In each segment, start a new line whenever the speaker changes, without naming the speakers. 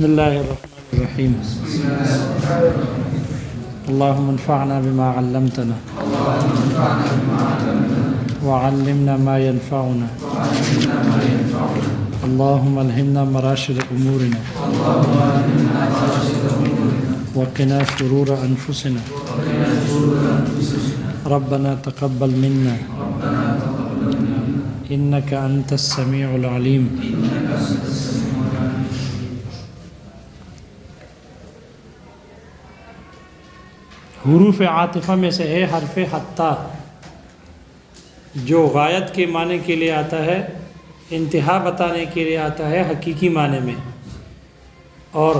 بسم اللہ الرحمن الرحیم اللہم انفعنا بما علمتنا وعلمنا ما ينفعنا اللہم الہمنا مراشد امورنا وقنا شرور انفسنا ربنا تقبل منا انک انت السمیع العلیم. حروف عاطفہ میں سے ہے حرف حتی، جو غایت کے معنی کے لیے آتا ہے، انتہا بتانے کے لیے آتا ہے حقیقی معنی میں، اور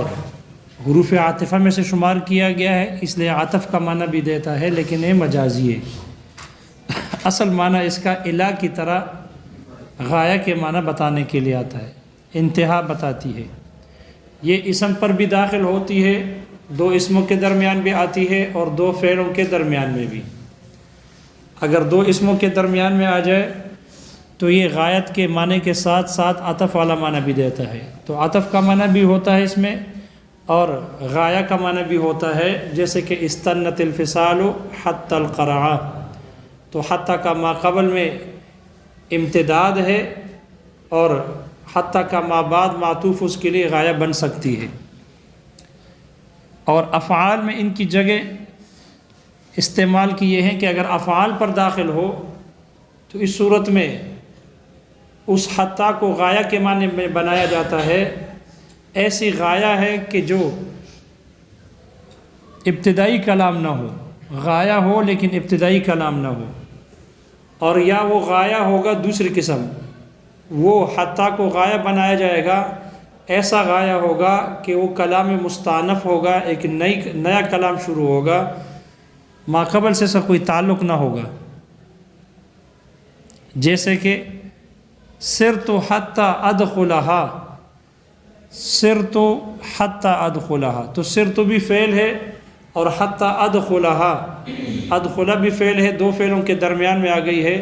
حروف عاطفہ میں سے شمار کیا گیا ہے، اس لیے عطف کا معنی بھی دیتا ہے، لیکن یہ مجازی ہے. اصل معنی اس کا الہ کی طرح غایہ کے معنی بتانے کے لیے آتا ہے، انتہا بتاتی ہے. یہ اسم پر بھی داخل ہوتی ہے، دو اسموں کے درمیان بھی آتی ہے اور دو فعلوں کے درمیان میں بھی. اگر دو اسموں کے درمیان میں آ جائے تو یہ غایت کے معنی کے ساتھ ساتھ عطف والا معنی بھی دیتا ہے. تو عطف کا معنی بھی ہوتا ہے اس میں اور غایہ کا معنی بھی ہوتا ہے، جیسے کہ استنت الفصال حتی القرع، تو حتی کا ما قبل میں امتداد ہے اور حتی کا ما بعد معطوف اس کے لیے غایہ بن سکتی ہے. اور افعال میں ان کی جگہ استعمال کیے ہیں کہ اگر افعال پر داخل ہو تو اس صورت میں اس حتی کو غایہ کے معنی میں بنایا جاتا ہے. ایسی غایہ ہے کہ جو ابتدائی کلام نہ ہو، غایہ ہو لیکن ابتدائی کلام نہ ہو، اور یا وہ غایہ ہوگا دوسری قسم، وہ حتی کو غایہ بنایا جائے گا، ایسا غایہ ہوگا کہ وہ کلام مستانف ہوگا، ایک نیا کلام شروع ہوگا، ما قبل سے کوئی تعلق نہ ہوگا. جیسے کہ سرت حتی ادخلہا، سرت حتی ادخلہا، تو سرت بھی فعل ہے اور حتی ادخلہا، ادخلہ بھی فعل ہے، دو فعلوں کے درمیان میں آ گئی ہے.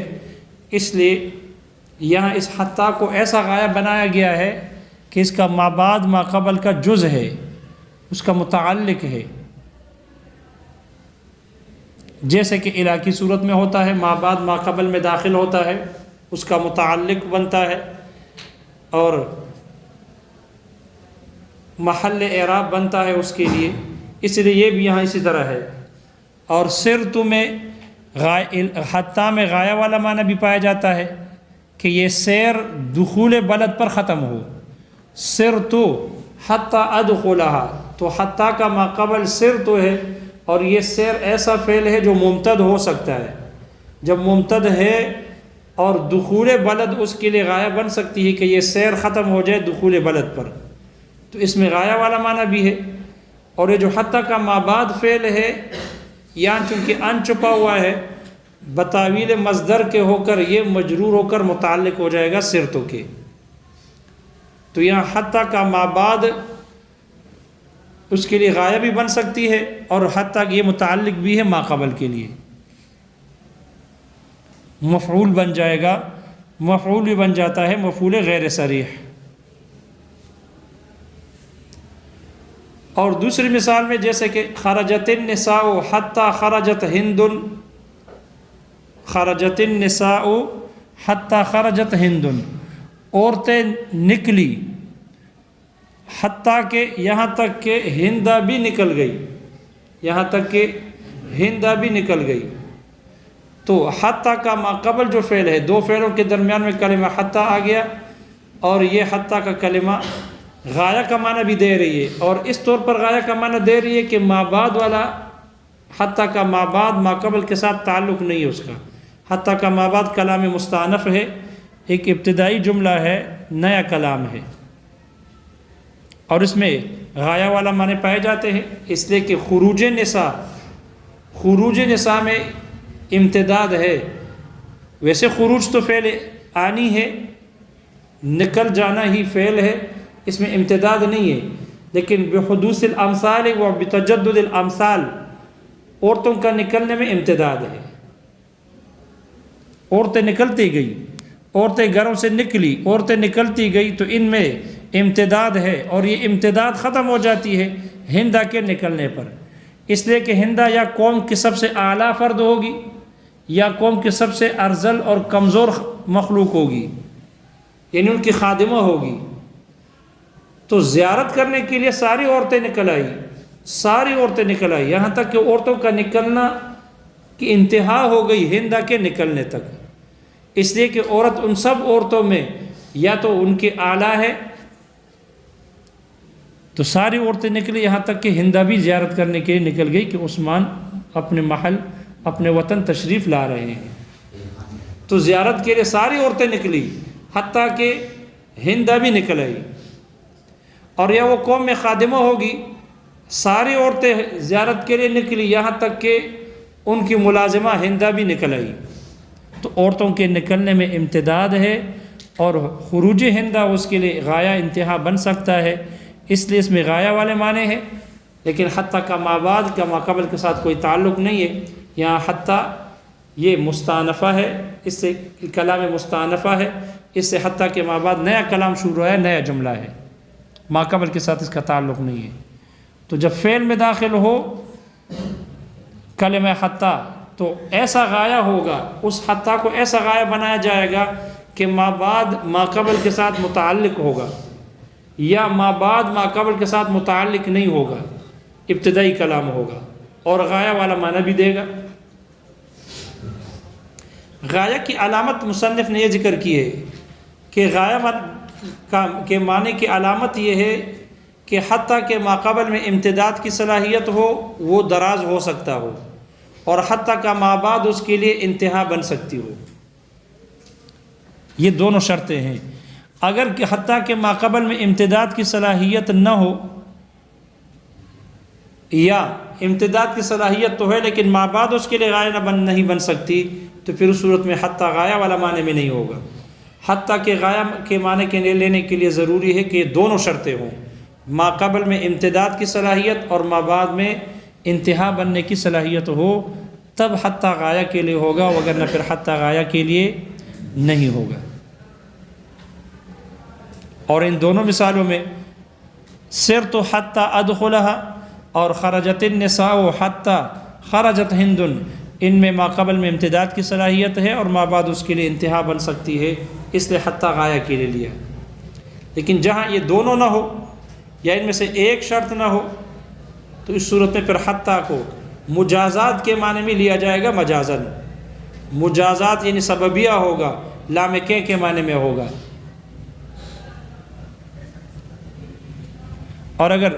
اس لیے یہاں اس حتی کو ایسا غایہ بنایا گیا ہے کہ اس کا ما بعد ما قبل کا جز ہے، اس کا متعلق ہے. جیسے کہ الہ کی صورت میں ہوتا ہے، ما بعد ما قبل میں داخل ہوتا ہے، اس کا متعلق بنتا ہے اور محل اعراب بنتا ہے اس کے لیے. اس لیے یہ بھی یہاں اسی طرح ہے. اور سرت میں حتی میں غایہ والا معنی بھی پایا جاتا ہے کہ یہ سیر دخول بلد پر ختم ہو. سرت حتی ادخلہا، تو حتی کا ما قبل سرت ہے اور یہ سیر ایسا فعل ہے جو ممتد ہو سکتا ہے. جب ممتد ہے اور دخول بلد اس کے لیے غایہ بن سکتی ہے کہ یہ سیر ختم ہو جائے دخول بلد پر، تو اس میں غایہ والا معنی بھی ہے. اور یہ جو حتی کا ما بعد فعل ہے، یہاں چونکہ ان چھپا ہوا ہے، بتاویل مصدر کے ہو کر یہ مجرور ہو کر متعلق ہو جائے گا سرتوں کے. تو یہاں حتی کا ما بعد اس کے لیے غایہ بھی بن سکتی ہے اور حتی یہ متعلق بھی ہے ما قبل کے لیے، مفعول بن جائے گا. مفعول بھی بن جاتا ہے مفعول غیر صریح. اور دوسری مثال میں جیسے کہ خرجت النساء حتی خرجت ہند، خرجت النساء حتی خرجت ہند، عورتیں نکلی حتیٰ کہ یہاں تک کہ ہندہ بھی نکل گئی، یہاں تک کہ ہندہ بھی نکل گئی. تو حتیٰ کا ما قبل جو فعل ہے، دو فعلوں کے درمیان میں کلمہ حتیٰ آ گیا اور یہ حتیٰ کا کلمہ غایہ کا معنی بھی دے رہی ہے، اور اس طور پر غایہ کا معنی دے رہی ہے کہ ما بعد والا حتیٰ کا ما بعد ما قبل کے ساتھ تعلق نہیں ہے اس کا. حتیٰ کا ما بعد کلام مستانف ہے، ایک ابتدائی جملہ ہے، نیا کلام ہے، اور اس میں غایہ والا معنی پائے جاتے ہیں. اس لیے کہ خروج نساء میں امتداد ہے. ویسے خروج تو فعل آنی ہے، نکل جانا ہی فعل ہے، اس میں امتداد نہیں ہے. لیکن بحدوث الامثال و بتجدد الامثال، عورتوں کا نکلنے میں امتداد ہے. عورتیں نکلتی گئی، عورتیں گھروں سے نکلی، عورتیں نکلتی گئی، تو ان میں امتداد ہے اور یہ امتداد ختم ہو جاتی ہے ہندا کے نکلنے پر، اس لیے کہ ہندا یا قوم کی سب سے اعلیٰ فرد ہوگی یا قوم کی سب سے ارذل اور کمزور مخلوق ہوگی، یعنی ان کی خادمہ ہوگی۔ تو زیارت کرنے کے لیے ساری عورتیں نکل آئی، ساری عورتیں نکل آئی، یہاں تک کہ عورتوں کا نکلنا کی انتہا ہو گئی ہندا کے نکلنے تک، اس لیے کہ عورت ان سب عورتوں میں یا تو ان کے اعلیٰ ہے، تو ساری عورتیں نکلی، یہاں تک کہ ہندا بھی زیارت کرنے کے لیے نکل گئی کہ عثمان اپنے محل اپنے وطن تشریف لا رہے ہیں، تو زیارت کے لیے ساری عورتیں نکلی، حتیٰ کہ ہندا بھی نکل آئی۔ اور یا وہ قوم میں خادمہ ہوگی، ساری عورتیں زیارت کے لیے نکلی، یہاں تک کہ ان کی ملازمہ ہندا بھی نکل آئی۔ تو عورتوں کے نکلنے میں امتداد ہے، اور خروج ہندا اس کے لیے غایہ انتہا بن سکتا ہے، اس لیے اس میں غایہ والے معنی ہیں، لیکن حتیٰ کا مابعد کا ماقبل کے ساتھ کوئی تعلق نہیں ہے۔ یہاں حتیٰ یہ مستانفہ ہے، اس سے کلام مستانفہ ہے، اس سے حتیٰ کے مابعد نیا کلام شروع ہے، نیا جملہ ہے، ماقبل کے ساتھ اس کا تعلق نہیں ہے۔ تو جب فعل میں داخل ہو کلمہ حتیٰ تو ایسا غایہ ہوگا، اس حتیٰ کو ایسا غایہ بنایا جائے گا کہ مابعد ماقبل کے ساتھ متعلق ہوگا، یا مابعد ماقبل کے ساتھ متعلق نہیں ہوگا، ابتدائی کلام ہوگا اور غایہ والا معنی بھی دے گا۔ غایہ کی علامت مصنف نے یہ ذکر کی ہے کہ غایہ کے معنی کی علامت یہ ہے کہ حتیٰ کہ ماقبل میں امتداد کی صلاحیت ہو، وہ دراز ہو سکتا ہو، اور حتیٰ کا مابعد اس کے لیے انتہا بن سکتی ہو۔ یہ دونوں شرطیں ہیں۔ اگر کہ حتیٰ کہ ماقبل میں امتداد کی صلاحیت نہ ہو، یا امتداد کی صلاحیت تو ہے لیکن مابعد اس کے لیے غایہ نہیں بن سکتی، تو پھر اس صورت میں حتیٰ غایہ والا معنی میں نہیں ہوگا۔ حتیٰ کہ غایہ کے معنی کے لینے کے لیے ضروری ہے کہ یہ دونوں شرطیں ہوں، ماقبل میں امتداد کی صلاحیت اور مابعد میں انتہا بننے کی صلاحیت ہو، تب حتیٰ غایہ کے لیے ہوگا، وگرنہ پھر حتیٰ غایہ کے لیے نہیں ہوگا۔ اور ان دونوں مثالوں میں سرت حتیٰ ادخلھا اور خرجت النساء حتیٰ خرجت ہند، ان میں ماقبل میں امتداد کی صلاحیت ہے اور مابعد اس کے لیے انتہا بن سکتی ہے، اس لیے حتیٰ غایہ کے لیے لیا۔ لیکن جہاں یہ دونوں نہ ہو یا ان میں سے ایک شرط نہ ہو، تو اس صورت میں پھر حتیٰ کو مجازات کے معنی میں لیا جائے گا، مجازن۔ مجازات یعنی سببیہ ہوگا، لامکے کے معنی میں ہوگا۔ اور اگر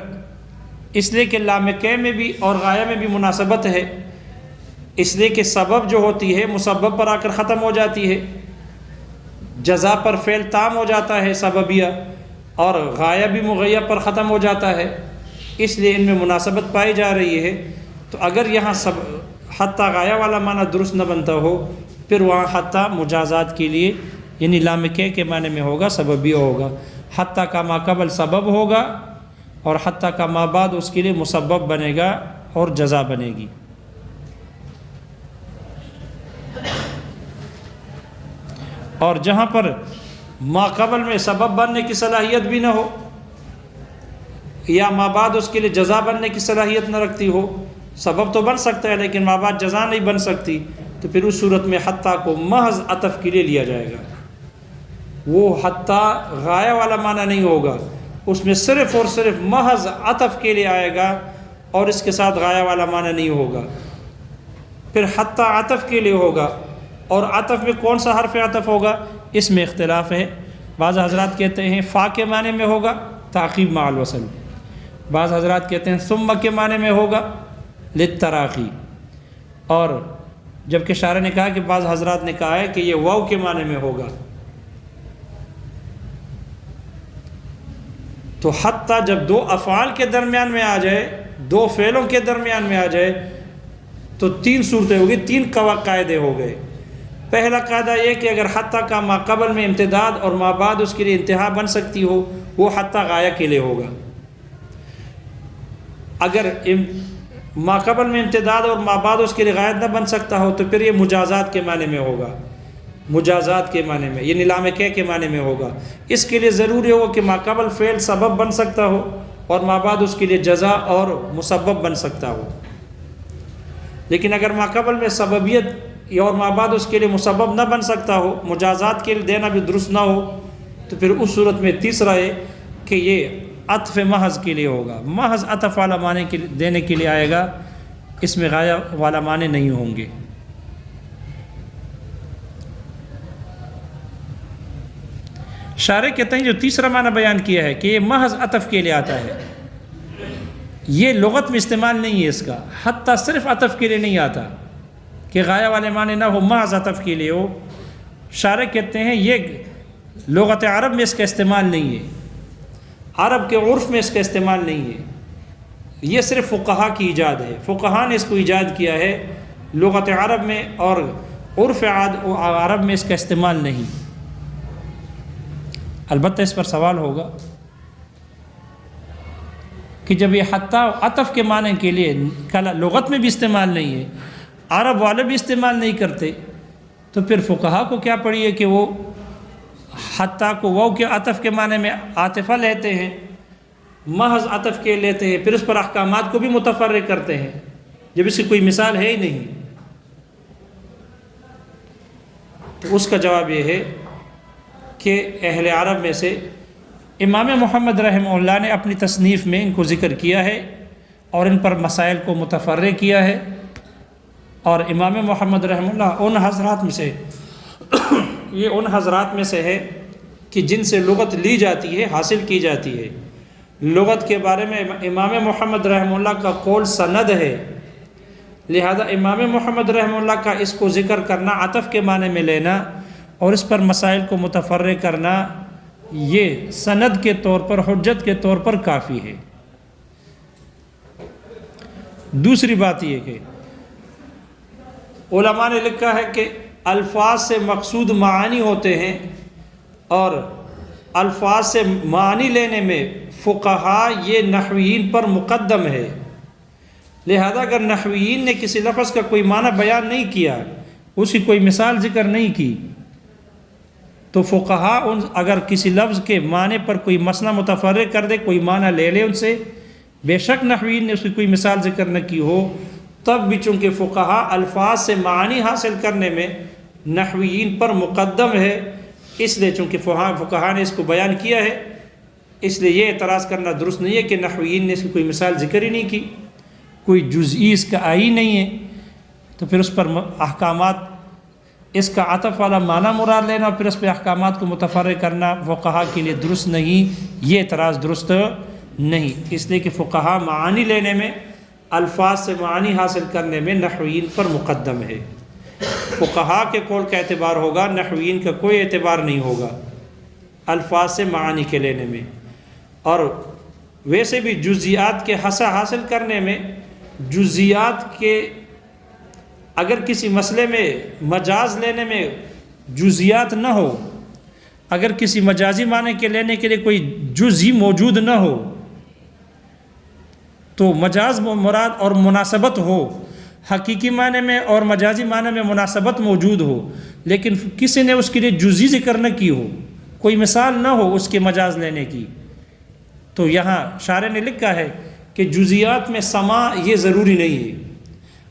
اس لیے کہ لامکے میں بھی اور غایہ میں بھی مناسبت ہے، اس لیے کہ سبب جو ہوتی ہے مسبب پر آ کر ختم ہو جاتی ہے، جزا پر فعل تام ہو جاتا ہے سببیہ، اور غایہ بھی مغیہ پر ختم ہو جاتا ہے، اس لیے ان میں مناسبت پائی جا رہی ہے۔ تو اگر یہاں حتیٰ غایہ والا معنی درست نہ بنتا ہو، پھر وہاں حتیٰ مجازات کے لیے یعنی لامکے کے معنی میں ہوگا، سببیہ ہوگا۔ حتیٰ کا ماقبل سبب ہوگا اور حتیٰ کا مابعد اس کے لیے مسبب بنے گا اور جزا بنے گی۔ اور جہاں پر ماقبل میں سبب بننے کی صلاحیت بھی نہ ہو، یا مابعد اس کے لیے جزا بننے کی صلاحیت نہ رکھتی ہو، سبب تو بن سکتا ہے لیکن مابعد جزا نہیں بن سکتی، تو پھر اس صورت میں حتیٰ کو محض عطف کے لیے لیا جائے گا۔ وہ حتیٰ غایہ والا معنی نہیں ہوگا، اس میں صرف اور صرف محض عطف کے لیے آئے گا، اور اس کے ساتھ غایہ والا معنی نہیں ہوگا۔ پھر حتیٰ عطف کے لیے ہوگا، اور عطف میں کون سا حرف عطف ہوگا اس میں اختلاف ہے۔ بعض حضرات کہتے ہیں فا کے معنی میں ہوگا تعقیب مع الوصل، بعض حضرات کہتے ہیں ثم کے معنی میں ہوگا للتراخی، اور جبکہ شارح نے کہا کہ بعض حضرات نے کہا ہے کہ یہ واو کے معنی میں ہوگا۔ تو حتیٰ جب دو افعال کے درمیان میں آ جائے، دو فعلوں کے درمیان میں آ جائے، تو تین صورتیں ہوگی، تین قاعدے ہو گئے۔ پہلا قاعدہ یہ کہ اگر حتیٰ کا ماقبل میں امتداد اور مابعد اس کے لیے انتہا بن سکتی ہو، وہ حتیٰ غایہ کے لیے ہوگا۔ اگر ماقبل میں امتداد اور مابعد اس کے لیے غایہ نہ بن سکتا ہو، تو پھر یہ مجازات کے معنی میں ہوگا۔ مجازات کے معنی میں، یہ نیلام کے معنی میں ہوگا۔ اس کے لیے ضروری ہوگا کہ ماقبل فعل سبب بن سکتا ہو اور مابعد اس کے لیے جزا اور مسبب بن سکتا ہو۔ لیکن اگر ماقبل میں سببیت اور مابعد اس کے لیے مسبب نہ بن سکتا ہو، مجازات کے لیے دینا بھی درست نہ ہو، تو پھر اس صورت میں تیسرا ہے کہ یہ عطف محض کے لیے ہوگا، محض عطف والا معنی دینے کے لیے آئے گا، اس میں غایہ والا معنی نہیں ہوں گے۔ شارح کہتے ہیں جو تیسرا معنی بیان کیا ہے کہ یہ محض عطف کے لیے آتا ہے، یہ لغت میں استعمال نہیں ہے اس کا، حتیٰ صرف عطف کے لیے نہیں آتا کہ غایہ والے معنی نہ ہو، محض عطف کے لیے ہو۔ شارح کہتے ہیں یہ لغت عرب میں اس کا استعمال نہیں ہے، عرب کے عرف میں اس کا استعمال نہیں ہے، یہ صرف فقہا کی ایجاد ہے، فقہا نے اس کو ایجاد کیا ہے لغت عرب میں، اور عرف عرب میں اس کا استعمال نہیں۔ البتہ اس پر سوال ہوگا کہ جب یہ حتیٰ عطف کے معنی کے لیے لغت میں بھی استعمال نہیں ہے، عرب والے بھی استعمال نہیں کرتے، تو پھر فقہا کو کیا پڑی ہے کہ وہ حتیٰ کو واو کے عطف کے معنی میں عاطفہ لیتے ہیں، محض عطف کے لیتے ہیں، پھر اس پر احکامات کو بھی متفرق کرتے ہیں، جب اس کی کوئی مثال ہے ہی نہیں۔ تو اس کا جواب یہ ہے کہ اہل عرب میں سے امام محمد رحمہ اللہ نے اپنی تصنیف میں ان کو ذکر کیا ہے اور ان پر مسائل کو متفرق کیا ہے، اور امام محمد رحمہ اللہ ان حضرات میں سے یہ ان حضرات میں سے ہے کہ جن سے لغت لی جاتی ہے، حاصل کی جاتی ہے۔ لغت کے بارے میں امام محمد رحمہ اللہ کا قول سند ہے، لہذا امام محمد رحمہ اللہ کا اس کو ذکر کرنا، عطف کے معنی میں لینا اور اس پر مسائل کو متفرق کرنا، یہ سند کے طور پر، حجت کے طور پر کافی ہے۔ دوسری بات یہ کہ علماء نے لکھا ہے کہ الفاظ سے مقصود معانی ہوتے ہیں، اور الفاظ سے معنی لینے میں فقہا یہ نحویین پر مقدم ہے، لہذا اگر نحویین نے کسی لفظ کا کوئی معنی بیان نہیں کیا، اس کی کوئی مثال ذکر نہیں کی، تو فقہا اگر کسی لفظ کے معنی پر کوئی مسئلہ متفرق کر دے، کوئی معنی لے لے ان سے، بے شک نحویین نے اس کی کوئی مثال ذکر نہ کی ہو، تب بھی چونکہ فقہا الفاظ سے معنی حاصل کرنے میں نحویین پر مقدم ہے، اس لیے چونکہ فقہا نے اس کو بیان کیا ہے، اس لیے یہ اعتراض کرنا درست نہیں ہے کہ نحویین نے اس کی کوئی مثال ذکر ہی نہیں کی، کوئی جزئی اس کا آئی نہیں ہے، تو پھر اس پر احکامات، اس کا عطف والا معنی مراد لینا اور پھر اس پہ احکامات کو متفرق کرنا فقہا کے لیے درست نہیں، یہ اعتراض درست نہیں، اس لیے کہ فقہا معانی لینے میں، الفاظ سے معانی حاصل کرنے میں نحویین پر مقدم ہے۔ فقہا کے قول کا اعتبار ہوگا، نحویین کا کوئی اعتبار نہیں ہوگا الفاظ سے معانی کے لینے میں۔ اور ویسے بھی جزیات کے حاصل کرنے میں، جزیات کے اگر کسی مسئلے میں مجاز لینے میں جزیات نہ ہو، اگر کسی مجازی معنی کے لینے کے لیے کوئی جزئی موجود نہ ہو، تو مجاز مراد اور مناسبت ہو، حقیقی معنی میں اور مجازی معنی میں مناسبت موجود ہو، لیکن کسی نے اس کے لیے جزئی ذکر نہ کی ہو، کوئی مثال نہ ہو اس کے مجاز لینے کی، تو یہاں شارح نے لکھا ہے کہ جزیات میں سماع یہ ضروری نہیں ہے۔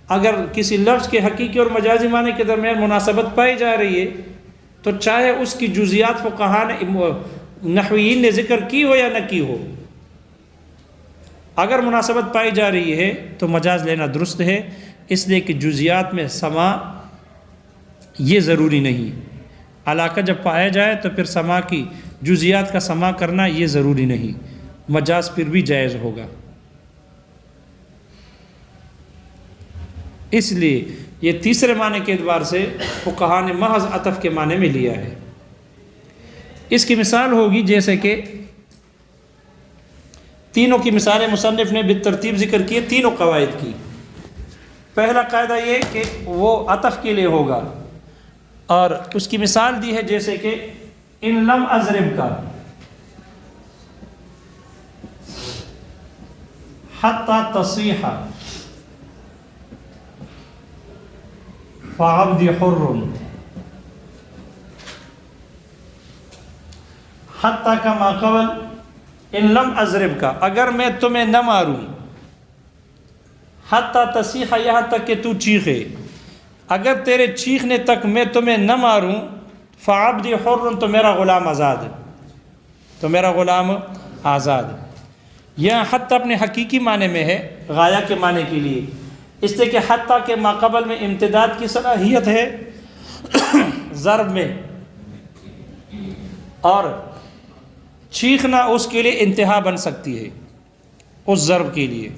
اگر کسی لفظ کے حقیقی اور مجازی معنی کے درمیان مناسبت پائی جا رہی ہے، تو چاہے اس کی جزیات فقہا نے، نحویین نے ذکر کی ہو یا نہ کی ہو، اگر مناسبت پائی جا رہی ہے تو مجاز لینا درست ہے، اس لیے کہ جزیات میں سماع یہ ضروری نہیں، علاقہ جب پایا جائے تو پھر سماع کی، جزیات کا سماع کرنا یہ ضروری نہیں، مجاز پھر بھی جائز ہوگا۔ اس لیے یہ تیسرے معنی کے اعتبار سے فقہا نے محض عطف کے معنی میں لیا ہے۔ اس کی مثال ہوگی جیسے کہ تینوں کی مثالیں مصنف نے بالترتیب ذکر کی، تینوں قواعد کی۔ پہلا قاعدہ یہ کہ وہ عطف کے لیے ہوگا، اور اس کی مثال دی ہے جیسے کہ ان لم اضرب کا حتی تصیح فعبد حر، حتیٰ کا ماقبل ان لم اضرب کا، اگر میں تمہیں نہ ماروں، حتیٰ تصیح یہاں تک کہ تو چیخے، اگر تیرے چیخنے تک میں تمہیں نہ ماروں، فعبدی حر تو میرا غلام آزاد، تو میرا غلام آزاد۔ یہاں حتیٰ اپنے حقیقی معنی میں ہے، غایہ کے معنی کے لیے، اس لیے کہ حتیٰ کے ماقبل میں امتداد کی صلاحیت ہے ضرب میں، اور چیخنا اس کے لیے انتہا بن سکتی ہے اس ضرب کے لیے۔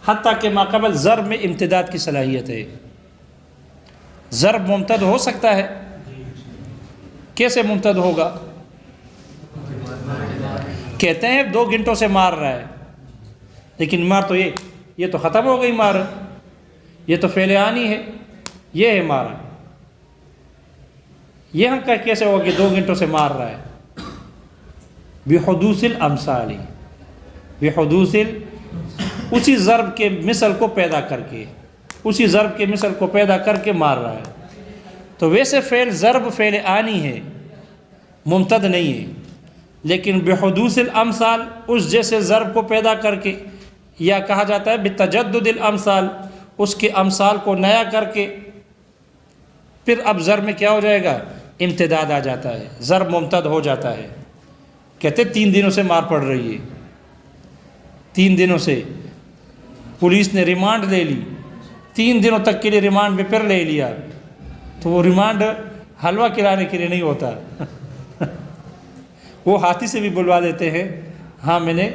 حتیٰ کے ماقبل ضرب میں امتداد کی صلاحیت ہے۔ ضرب ممتد ہو سکتا ہے، کیسے ممتد ہوگا؟ کہتے ہیں 2 گھنٹوں سے مار رہا ہے، لیکن مار تو یہ تو ختم ہو گئی مار، یہ تو فعل آنی ہے، یہ ہے مار، یہ ہم کیسے ہوگا کہ 2 گھنٹوں سے مار رہا ہے؟ بحدوث الامثال، بحدوث اسی ضرب کے مثل کو پیدا کر کے، اسی ضرب کے مثل کو پیدا کر کے مار رہا ہے۔ تو ویسے فعل ضرب فعل آنی ہے، ممتد نہیں ہے، لیکن بحدوث الامثال اس جیسے ضرب کو پیدا کر کے، یا کہا جاتا ہے بتجدد الامثال، اس کے امثال کو نیا کر کے، پھر اب ضرب میں کیا ہو جائے گا؟ امتداد آ جاتا ہے، ضرب ممتد ہو جاتا ہے۔ کہتے 3 دنوں سے مار پڑ رہی ہے، 3 دنوں سے پولیس نے ریمانڈ لے لی، 3 دنوں تک کے لیے ریمانڈ میں پھر لے لیا، تو وہ ریمانڈ حلوہ کھلانے کے لیے نہیں ہوتا وہ ہاتھی سے بھی بلوا دیتے ہیں، ہاں میں نے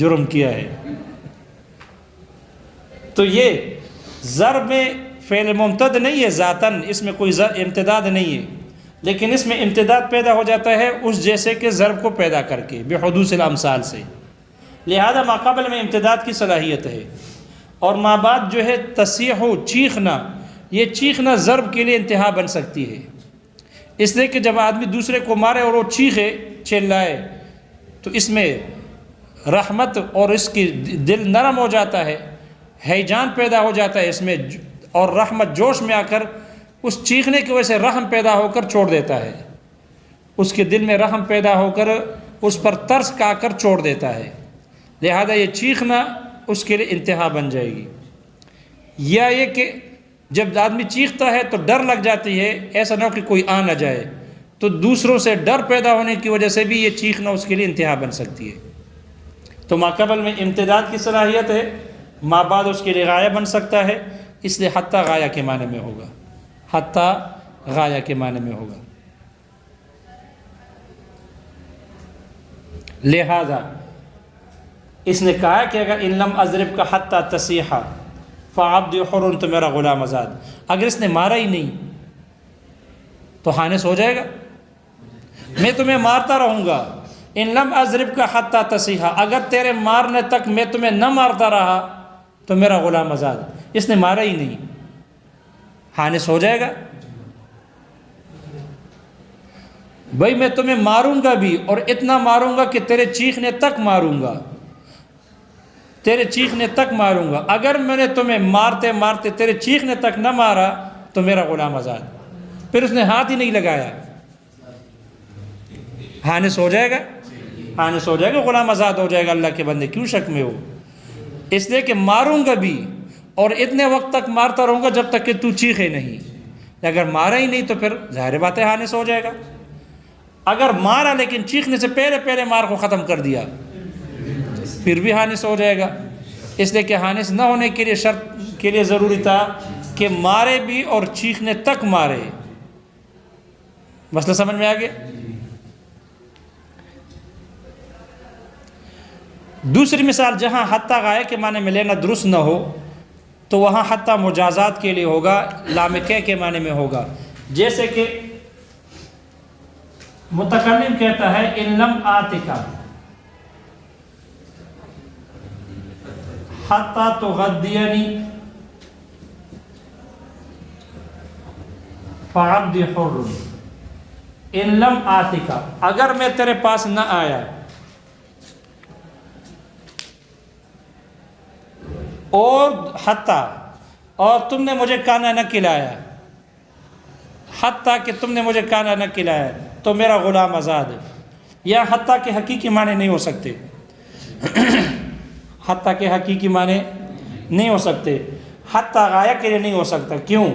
جرم کیا ہے۔ تو یہ ضرب میں فعل ممتد نہیں ہے ذاتاً، اس میں کوئی امتداد نہیں ہے، لیکن اس میں امتداد پیدا ہو جاتا ہے اس جیسے کہ ضرب کو پیدا کر کے، بحدوث الامثال سے، لہذا ماقبل میں امتداد کی صلاحیت ہے۔ اور ما بعد جو ہے تصیح، چیخنا، یہ چیخنا ضرب کے لیے انتہا بن سکتی ہے، اس لیے کہ جب آدمی دوسرے کو مارے اور وہ چیخے، چلائے، تو اس میں رحمت اور اس کی دل نرم ہو جاتا ہے، ہیجان پیدا ہو جاتا ہے اس میں، اور رحمت جوش میں آ کر اس چیخنے کی وجہ سے رحم پیدا ہو کر چھوڑ دیتا ہے، اس کے دل میں رحم پیدا ہو کر اس پر ترس کا کر چھوڑ دیتا ہے، لہذا یہ چیخنا اس کے لیے انتہا بن جائے گی۔ یا یہ کہ جب آدمی چیختا ہے تو ڈر لگ جاتی ہے، ایسا نہ ہو کہ کوئی آ نہ جائے، تو دوسروں سے ڈر پیدا ہونے کی وجہ سے بھی یہ چیخنا اس کے لیے انتہا بن سکتی ہے۔ تو ماقبل میں امتداد کی صلاحیت ہے، ما بعد اس کے لیے غایہ بن سکتا ہے، اس لیے حتیٰ غایہ کے معنی میں ہوگا، حتیٰ غایہ کے معنی میں ہوگا۔ لہذا اس نے کہا کہ اگر ان لم اضرب کا حتیٰ تصیحہ فعبد حر تو میرا غلام آزاد، اگر اس نے مارا ہی نہیں تو حانس ہو جائے گا، میں تمہیں مارتا رہوں گا، ان لم اضرب کا حتیٰ تصیحہ، اگر تیرے مارنے تک میں تمہیں نہ مارتا رہا تو میرا غلام آزاد، اس نے مارا ہی نہیں، حانس ہو جائے گا۔ بھائی میں تمہیں ماروں گا بھی، اور اتنا ماروں گا کہ تیرے چیخنے تک ماروں گا، تیرے چیخنے تک ماروں گا، اگر میں نے تمہیں مارتے مارتے تیرے چیخنے تک نہ مارا تو میرا غلام آزاد۔ پھر اس نے ہاتھ ہی نہیں لگایا، حانس ہو جائے گا، حانس ہو جائے گا، غلام آزاد ہو جائے گا اللہ کے بندے، کیوں شک میں ہو؟ اس لیے کہ ماروں گا بھی، اور اتنے وقت تک مارتا رہوں گا جب تک کہ تو چیخے نہیں، اگر مارا ہی نہیں تو پھر ظاہر بات ہے حانس ہو جائے گا۔ اگر مارا لیکن چیخنے سے پہلے پہلے مار کو ختم کر دیا پھر بھی حانس ہو جائے گا، اس لیے کہ حانس نہ ہونے کے لیے شرط کے لیے ضروری تھا کہ مارے بھی اور چیخنے تک مارے۔ مسئلہ سمجھ میں آ گیا؟ دوسری مثال جہاں حتیٰ غایہ کے معنی میں لینا درست نہ ہو تو وہاں حتیٰ مجازات کے لیے ہوگا، لامکہ کے معنی میں ہوگا، جیسے کہ متکلم کہتا ہے ان لم آتکا حتیٰ تغدینی فعبد حر، ان لم آتکا، اگر میں تیرے پاس نہ آیا اور حتیٰ، اور تم نے مجھے کھانا نہ کھلایا، حتیٰ کہ تم نے مجھے کھانا نہ کھلایا، تو میرا غلام آزاد ہے. یا حتیٰ کہ حقیقی معنی نہیں ہو سکتے. حتیٰ کہ حقیقی معنی نہیں ہو سکتے. حتیٰ غایہ کے لیے نہیں ہو سکتا. کیوں؟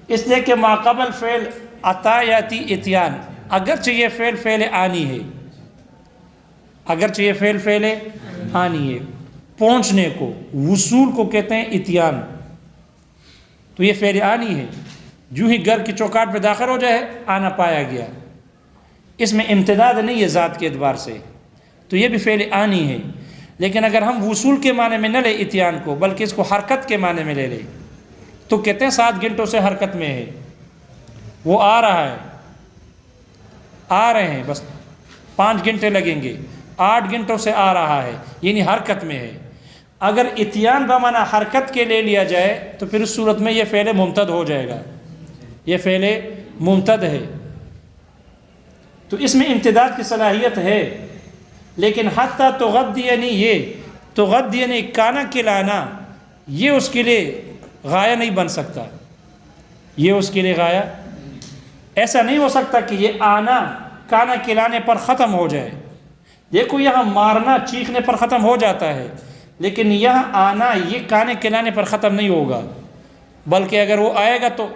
اس لیے کہ ماقبل فعل عطا یاتی اتیان، اگرچہ یہ فعل آنی ہے، اگرچہ یہ فعل آنی ہے، پہنچنے کو، وصول کو کہتے ہیں اتیان. تو یہ فعل آنی ہے، جو ہی گھر کی چوکاٹ پہ داخل ہو جائے آنا پایا گیا. اس میں امتداد نہیں ہے ذات کے اعتبار سے، تو یہ بھی فعل آنی ہے. لیکن اگر ہم وصول کے معنی میں نہ لیں اتیان کو، بلکہ اس کو حرکت کے معنی میں لے لیں، تو کہتے ہیں 7 گھنٹوں سے حرکت میں ہے، وہ آ رہا ہے، آ رہے ہیں، بس 5 گھنٹے لگیں گے، 8 گھنٹوں سے آ رہا ہے، یعنی حرکت میں ہے. اگر اتیان بمعنی حرکت کے لے لیا جائے تو پھر اس صورت میں یہ فعل ممتد ہو جائے گا، یہ فعل ممتد ہے. تو اس میں امتداد کی صلاحیت ہے. لیکن حتیٰ تغد یعنی یہ تغد یعنی کانا کلانا، یہ اس کے لیے غایہ نہیں بن سکتا. یہ اس کے لیے غایہ ایسا نہیں ہو سکتا کہ یہ آنا کانا کلانے پر ختم ہو جائے. دیکھو یہاں مارنا چیخنے پر ختم ہو جاتا ہے، لیکن یہاں آنا یہ کانے کلانے پر ختم نہیں ہوگا، بلکہ اگر وہ آئے گا تو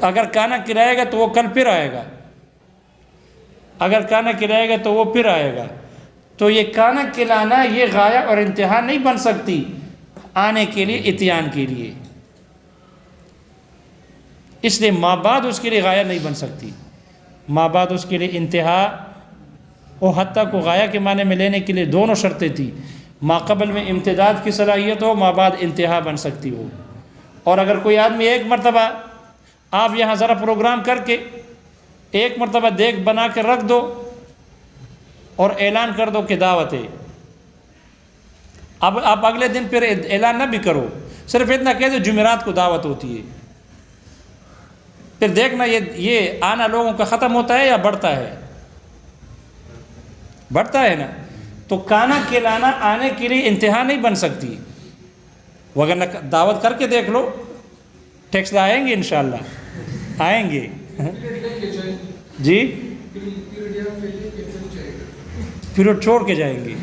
اگر کانا کھلائے گا تو وہ کل پھر آئے گا، اگر کانا کھلائے گا تو وہ پھر آئے گا. تو یہ کانا کھلانا یہ غایہ اور انتہا نہیں بن سکتی آنے کے لیے، اتیان کے لیے. اس لیے ما بعد اس کے لیے غایہ نہیں بن سکتی. ما بعد اس کے لیے انتہا اور حتیٰ کو غایہ کے معنی میں لینے کے لیے دونوں شرطیں تھیں. ما قبل میں امتداد کی صلاحیت ہو، ما بعد انتہا بن سکتی ہو. اور اگر کوئی آدمی ایک مرتبہ آپ یہاں ذرا پروگرام کر کے ایک مرتبہ دیگ بنا کے رکھ دو اور اعلان کر دو کہ دعوت ہے، اب آپ اگلے دن پھر اعلان نہ بھی کرو، صرف اتنا کہہ دو جمعرات کو دعوت ہوتی ہے، پھر دیکھنا یہ آنا لوگوں کا ختم ہوتا ہے یا بڑھتا ہے؟ بڑھتا ہے نا. تو کانا کھلانا آنے کے لیے انتہا نہیں بن سکتی. وگرنہ دعوت کر کے دیکھ لو، ٹیکس آئیں گے انشاءاللہ، آئیں گے. جی پیریڈ چھوڑ کے جائیں گے.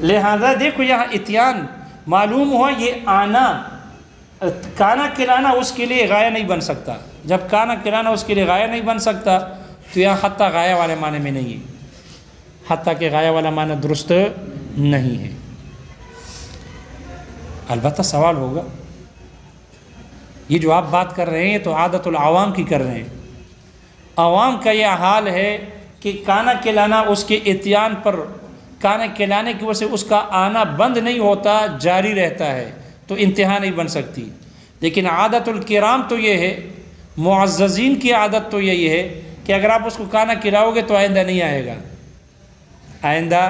لہذا دیکھو یہاں اتیان معلوم ہوا، یہ آنا کانا کھلانا اس کے لیے غایہ نہیں بن سکتا. جب کانا کھلانا اس کے لیے غایہ نہیں بن سکتا تو یہاں حتیٰ غایہ والے معنی میں نہیں ہے، حتیٰ کہ غایہ والا معنی درست نہیں ہے. البتہ سوال ہوگا، یہ جو آپ بات کر رہے ہیں تو عادت العوام کی کر رہے ہیں. عوام کا یہ حال ہے کہ کانا کھلانا اس کے اتیان پر، کانا کھلانے کی وجہ سے اس کا آنا بند نہیں ہوتا، جاری رہتا ہے، تو انتہا نہیں بن سکتی. لیکن عادت الکرام تو یہ ہے، معززین کی عادت تو یہی ہے کہ اگر آپ اس کو کانا کھلاؤ گے تو آئندہ نہیں آئے گا، آئندہ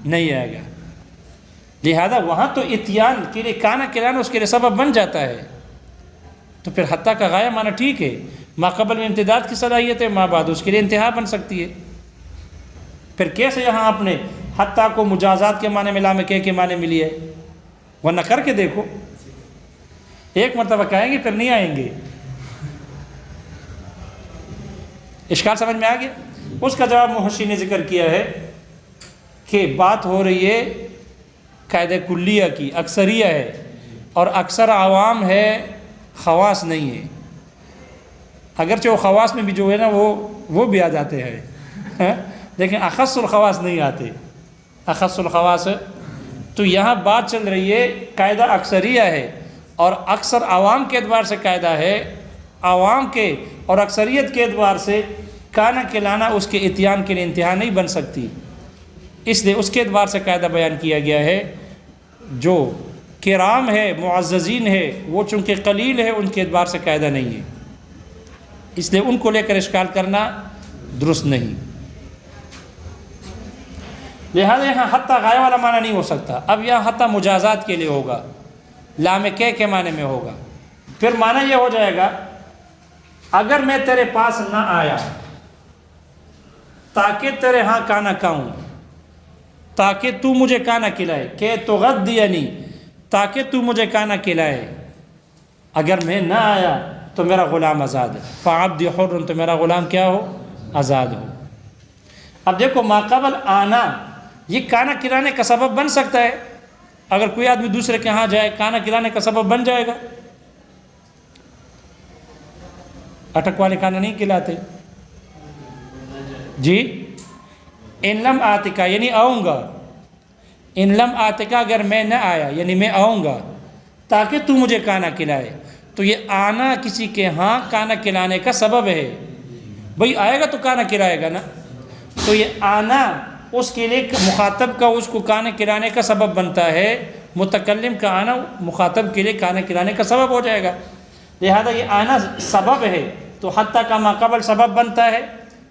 نہیں آئے گا. لہذا وہاں تو اتیان کے لیے کانا کھلانا اس کے لیے سبب بن جاتا ہے. تو پھر حتیٰ کا غایہ معنی ٹھیک ہے، ما قبل میں امتداد کی صلاحیت ہے، ما بعد اس کے لیے انتہا بن سکتی ہے. پھر کیسے یہاں آپ نے حتیٰ کو مجازات کے معنی میں لامکہ کے معنی میں لیا ہے؟ ورنہ کر کے دیکھو، ایک مرتبہ کہیں گے پھر نہیں آئیں گے. اشکال سمجھ میں آ گیا؟ اس کا جواب محشی نے ذکر کیا ہے کہ بات ہو رہی ہے قاعدہ کلیہ کی، اکثریہ ہے، اور اکثر عوام ہے، خواص نہیں ہے. اگرچہ وہ خواص میں بھی جو ہے نا وہ بھی آ جاتے ہیں، لیکن اخص الخواص نہیں آتے، اخص الخواص. تو یہاں بات چل رہی ہے قاعدہ اکثریہ ہے، اور اکثر عوام کے اعتبار سے قاعدہ ہے، عوام کے اور اکثریت کے اعتبار سے کانا کھلانا اس کے اتیان کے لیے انتہا نہیں بن سکتی. اس لیے اس کے اعتبار سے قاعدہ بیان کیا گیا ہے. جو کرام ہے، معززین ہے، وہ چونکہ قلیل ہے، ان کے اعتبار سے قاعدہ نہیں ہے، اس لیے ان کو لے کر اشکال کرنا درست نہیں. لہذا یہاں حتیٰ غایہ والا معنی نہیں ہو سکتا. اب یہاں حتیٰ مجازات کے لیے ہوگا، لامکہ کے معنی میں ہوگا. پھر معنی یہ ہو جائے گا، اگر میں تیرے پاس نہ آیا تاکہ تیرے ہاں کانا کھاؤں، تاکہ تو مجھے کانا کھلائے، کہ تغدینی، تاکہ تو مجھے کانا کھلائے. اگر میں نہ آیا تو میرا غلام آزاد ہے، فعبدی حر تو میرا غلام کیا ہو؟ آزاد ہو۔ اب دیکھو ماقبل آنا یہ کھانا کھلانے کا سبب بن سکتا ہے، اگر کوئی آدمی دوسرے کے ہاں جائے کھانا کھلانے کا سبب بن جائے گا۔ اٹک والے کھانا نہیں کھلاتے جی، ان لم آتکا یعنی آؤں گا، ان لم آتکا اگر میں نہ آیا یعنی میں آؤں گا تاکہ تو مجھے کھانا کھلائے، تو یہ آنا کسی کے ہاں کھانا کھلانے کا سبب ہے، بھئی آئے گا تو کھانا کھلائے گا نا، تو یہ آنا اس کے لیے مخاطب کا اس کو کھانا کھلانے کا سبب بنتا ہے، متکلم کا آنا مخاطب کے لیے کھانا کھلانے کا سبب ہو جائے گا، لہذا یہ آنا سبب ہے تو حتیٰ کا ماقبل سبب بنتا ہے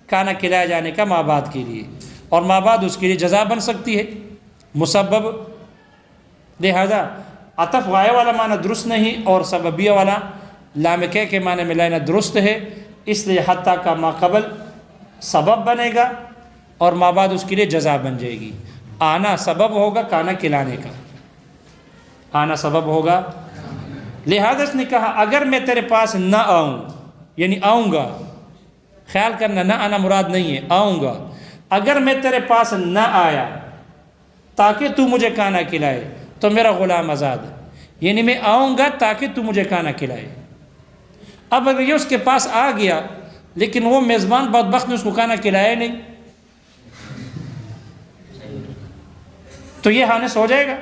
کھانا کھلایا جانے کا ماں بعد کے لیے، اور ماں بعد اس کے لیے جزا بن سکتی ہے مسبب، لہذا عطف غائے والا معنی درست نہیں اور سببیہ والا لام کہ کے معنی میں لینا درست ہے، اس لیے حتیٰ کا ماقبل سبب بنے گا اور ماں بعد اس کے لیے جزا بن جائے گی۔ آنا سبب ہوگا کھانا کھلانے کا، آنا سبب ہوگا، لہذا اس نے کہا اگر میں تیرے پاس نہ آؤں یعنی آؤں گا، خیال کرنا نہ آنا مراد نہیں ہے، آؤں گا، اگر میں تیرے پاس نہ آیا تاکہ تو مجھے کھانا کھلائے تو میرا غلام آزاد ہے، یعنی میں آؤں گا تاکہ تو مجھے کھانا کھلائے۔ اب اگر یہ اس کے پاس آ گیا لیکن وہ میزبان بدبخت نے اس کو کھانا کھلایا نہیں تو یہ حانس ہو جائے گا۔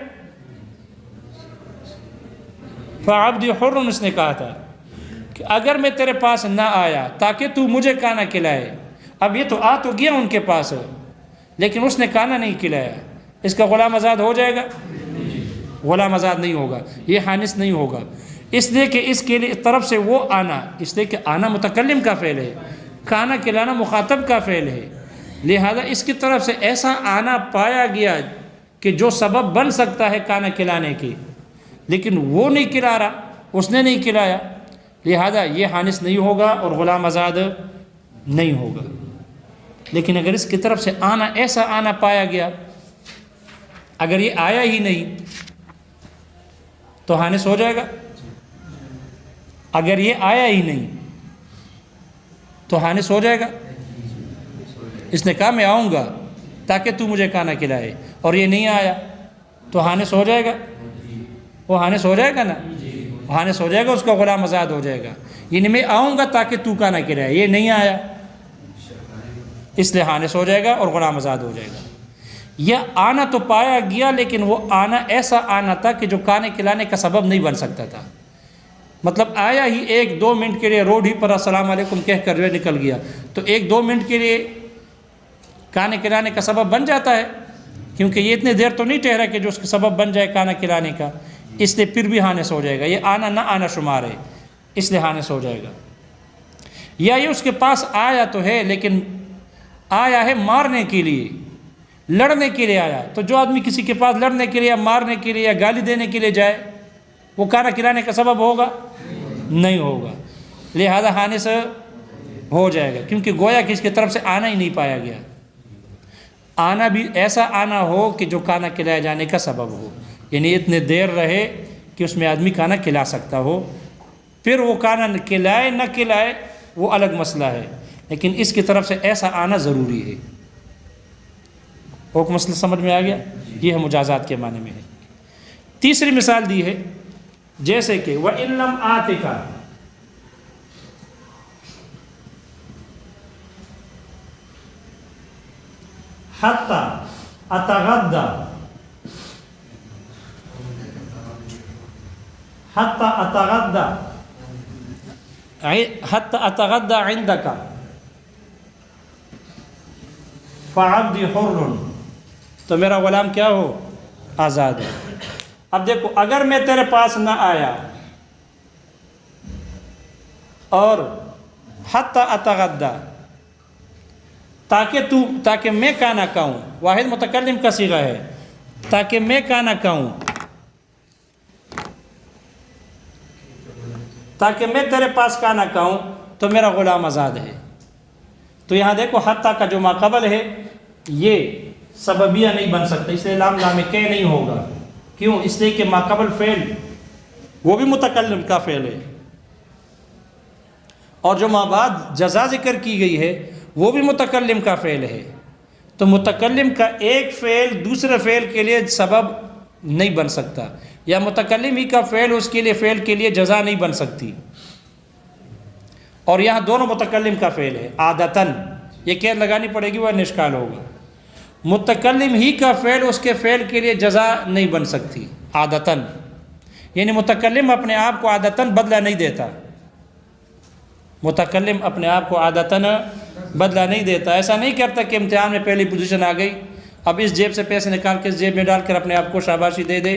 فعبدی حر اس نے کہا تھا کہ اگر میں تیرے پاس نہ آیا تاکہ تو مجھے کھانا کھلائے، اب یہ تو آ تو گیا ان کے پاس لیکن اس نے کھانا نہیں کھلایا، اس کا غلام آزاد ہو جائے گا؟ غلام آزاد نہیں ہوگا، یہ حانس نہیں ہوگا، اس لیے کہ اس کے لیے طرف سے وہ آنا، اس لیے کہ آنا متکلم کا فعل ہے، کھانا کھلانا مخاطب کا فعل ہے، لہذا اس کی طرف سے ایسا آنا پایا گیا کہ جو سبب بن سکتا ہے کھانا کھلانے کی، لیکن وہ نہیں کھلا رہا، اس نے نہیں کھلایا، لہذا یہ حانس نہیں ہوگا اور غلام آزاد نہیں ہوگا۔ لیکن اگر اس کی طرف سے آنا ایسا آنا پایا گیا، اگر یہ آیا ہی نہیں تو حانس ہو جائے گا، اگر یہ آیا ہی نہیں تو حانس ہو جائے گا۔ اس نے کہا میں آؤں گا تاکہ تو مجھے کھانا کھلائے اور یہ نہیں آیا تو حانس ہو جائے گا، وہ حانس ہو جائے گا نا، حانس ہو جائے گا، اس کا غلام آزاد ہو جائے گا، یعنی میں آؤں گا تاکہ تو کھانا کھلائے، یہ نہیں آیا اس لیے حانس ہو جائے گا اور غلام آزاد ہو جائے گا۔ یہ آنا تو پایا گیا لیکن وہ آنا ایسا آنا تھا کہ جو کھانے کھلانے کا سبب نہیں بن سکتا تھا، مطلب آیا ہی 1-2 منٹ کے لیے روڈ ہی پر السلام علیکم کہہ کر جو نکل گیا تو 1-2 منٹ کے لیے کھانے کھلانے کا سبب بن جاتا ہے، کیونکہ یہ اتنے دیر تو نہیں ٹھہرا کہ جو اس کا سبب بن جائے کھانا کھلانے کا، اس لیے پھر بھی حانس ہو جائے گا، یہ آنا نہ آنا شمار ہے اس لیے حانس ہو جائے گا۔ یا یہ اس کے پاس آیا تو ہے لیکن آیا ہے مارنے کے لیے، لڑنے کے لیے آیا، تو جو آدمی کسی کے پاس لڑنے کے لیے یا مارنے کے لیے یا گالی دینے کے لیے جائے وہ کھانا کھلانے کا سبب ہوگا؟ نہیں ہوگا، لہذا حانس ہو جائے گا، کیونکہ گویا کہ اس کی طرف سے آنا ہی نہیں پایا گیا۔ آنا بھی ایسا آنا ہو کہ جو کھانا کھلایا جانے کا سبب ہو، یعنی اتنے دیر رہے کہ اس میں آدمی کھانا کھلا سکتا ہو، پھر وہ کھانا کھلائے نہ کھلائے وہ الگ مسئلہ ہے، لیکن اس کی طرف سے ایسا آنا ضروری ہے۔ ایک مسئلہ سمجھ میں آ گیا؟ یہ ہے مجازات کے معنی میں ہے۔ تیسری مثال دی ہے جیسے کہ وَإِن لَمْ آتِكَ حَتَّى أَتَغَدَّى حَتَّى أَتَغَدَّى عِنْدَكَ فَعَبْدِي حُرٌّ تو میرا غلام کیا ہو؟ آزاد ہے۔ اب دیکھو اگر میں تیرے پاس نہ آیا اور حتی اتغدی تاکہ میں کھانا کھاؤں، واحد متکلم کا صیغہ ہے، تاکہ میں کھانا کھاؤں، تاکہ میں تیرے پاس کھانا کھاؤں تو میرا غلام آزاد ہے۔ تو یہاں دیکھو حتی کا جو ماقبل ہے یہ سببیہ نہیں بن سکتا، اس لیے لام کہ نہیں ہوگا، کیوں؟ اس لیے کہ ماقبل فعل وہ بھی متکلم کا فعل ہے، اور جو ما بعد جزا ذکر کی گئی ہے وہ بھی متکلم کا فعل ہے، تو متکلم کا ایک فعل دوسرے فعل کے لیے سبب نہیں بن سکتا، یا متکلم ہی کا فعل اس کے لیے فعل کے لیے جزا نہیں بن سکتی۔ اور یہاں دونوں متکلم کا فعل ہے عادتاً، یہ قید لگانی پڑے گی ورنہ اشکال ہوگا۔ متکلم ہی کا فعل اس کے فعل کے لیے جزا نہیں بن سکتی عادتاً، یعنی متکلم اپنے آپ کو عادتاً بدلہ نہیں دیتا، متکلم اپنے آپ کو عادتاً بدلہ نہیں دیتا، ایسا نہیں کرتا کہ امتحان میں پہلی پوزیشن آ گئی اب اس جیب سے پیسے نکال کے اس جیب میں ڈال کر اپنے آپ کو شاباشی دے دے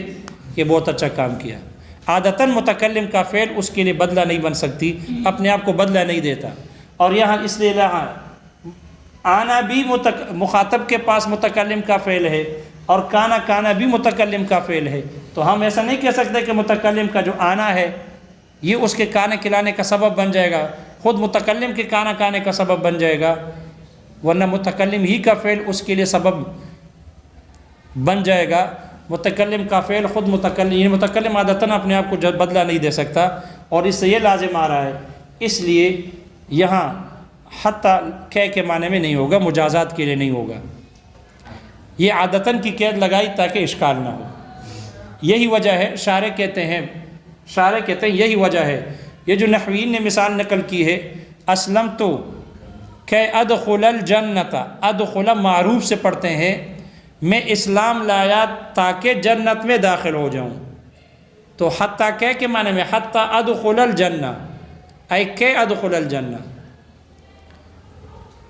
کہ بہت اچھا کام کیا۔ عادتاً متکلم کا فعل اس کے لیے بدلہ نہیں بن سکتی، اپنے آپ کو بدلہ نہیں دیتا۔ اور یہاں اس لیے یہاں آنا بھی مخاطب کے پاس متکلم کا فعل ہے، اور کانا بھی متکلم کا فعل ہے، تو ہم ایسا نہیں کہہ سکتے کہ متکلم کا جو آنا ہے یہ اس کے کھانا کھلانے کا سبب بن جائے گا، خود متکلم کے کھانا کھانے کا سبب بن جائے گا، ورنہ متکلم ہی کا فعل اس کے لیے سبب بن جائے گا۔ متکلم کا فعل خود متکلم عادتاً اپنے آپ کو بدلہ نہیں دے سکتا، اور اس سے یہ لازم آ رہا ہے، اس لیے یہاں حتیٰ کے معنی میں نہیں ہوگا، مجازات کے لیے نہیں ہوگا۔ یہ عادتاً کی قید لگائی تاکہ اشکال نہ ہو، یہی وجہ ہے۔ شارح کہتے ہیں یہی وجہ ہے، یہ جو نحویین نے مثال نقل کی ہے، اسلم تو کہ ادخل الجنت، ادخل معروف سے پڑھتے ہیں میں اسلام لایا تاکہ جنت میں داخل ہو جاؤں، تو حتیٰ کے معنی میں حتیٰ ادخل الجنہ، اے کہ ادخل الجنہ۔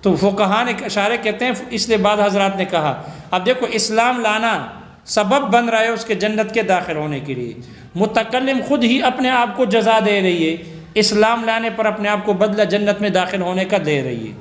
تو فقہاء نے شارح کہتے ہیں اس لیے بعض حضرات نے کہا اب دیکھو اسلام لانا سبب بن رہا ہے اس کے جنت کے داخل ہونے کے لیے، متکلم خود ہی اپنے آپ کو جزا دے رہی ہے، اسلام لانے پر اپنے آپ کو بدلہ جنت میں داخل ہونے کا دے رہی ہے۔